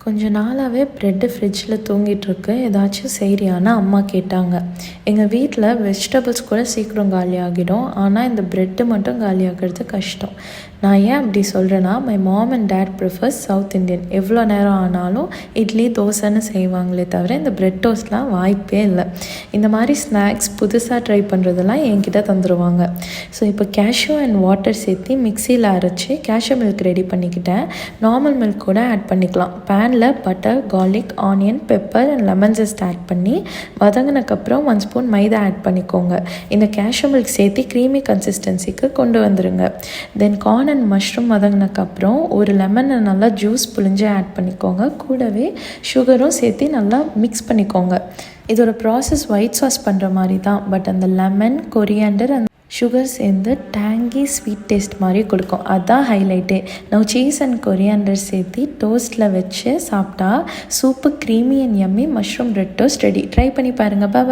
கொஞ்ச நாளாகவே ப்ரெட்டு ஃப்ரிட்ஜில் தூங்கிட்டுருக்கு. ஏதாச்சும் செய்றியான்னு அம்மா கேட்டாங்க. எங்கள் வீட்டில் வெஜிடபிள்ஸ் கூட சீக்கிரம் காலியாகிடும். ஆனால் இந்த ப்ரெட்டு மட்டும் காலியாகிறது கஷ்டம். நான் ஏன் அப்படி சொல்கிறேன்னா, my mom and dad prefers South Indian. எவ்வளோ நேரம் ஆனாலும் இட்லி தோசைன்னு செய்வாங்களே தவிர இந்த ப்ரெட் டோஸ்ட்லாம் வாய்ப்பே இல்லை. இந்த மாதிரி ஸ்நாக்ஸ் புதுசாக ட்ரை பண்ணுறதெல்லாம் என்கிட்ட தந்துடுவாங்க. ஸோ இப்போ கேஷ்யூ அண்ட் வாட்டர் சேர்த்து மிக்சியில் அரைச்சி கேஷ்யூ மில்க் ரெடி பண்ணிக்கிட்டேன். நார்மல் மில்க் கூட ஆட் பண்ணிக்கலாம். பேனில் butter, garlic, onion, pepper and lemon just add பண்ணி வதங்கினக்கப்புறம் 1 ஸ்பூன் மைதா ஆட் பண்ணிக்கோங்க. இந்த கேஷ்யூ மில்க் சேர்த்து க்ரீமி கன்சிஸ்டன்சிக்கு கொண்டு வந்துடுங்க. தென் கார்ன் அண்ட் மஷ்ரூம் வதங்கினக்கப்புறம் ஒரு லெமனை நல்லா ஜூஸ் புழிஞ்சு ஆட் பண்ணிக்கோங்க. கூடவே சுகரும் சேர்த்து நல்லா மிக்ஸ் பண்ணிக்கோங்க. இதோட ப்ராசஸ் ஒயிட் சாஸ் பண்ணுற மாதிரி தான். பட் அந்த லெமன், கொரியாண்டர் அண்ட் சுகர் சேர்ந்து டேங்கி ஸ்வீட் டேஸ்ட் மாதிரி கொடுக்கும். அதுதான் ஹைலைட்டே. நான் சீஸ் அண்ட் கொரியாண்டர் சேர்த்து டோஸ்ட்டில் வச்சு சாப்பிட்டா super creamy and yummy mushroom bread toast ready. Try பண்ணி பாருங்கள். பாய்.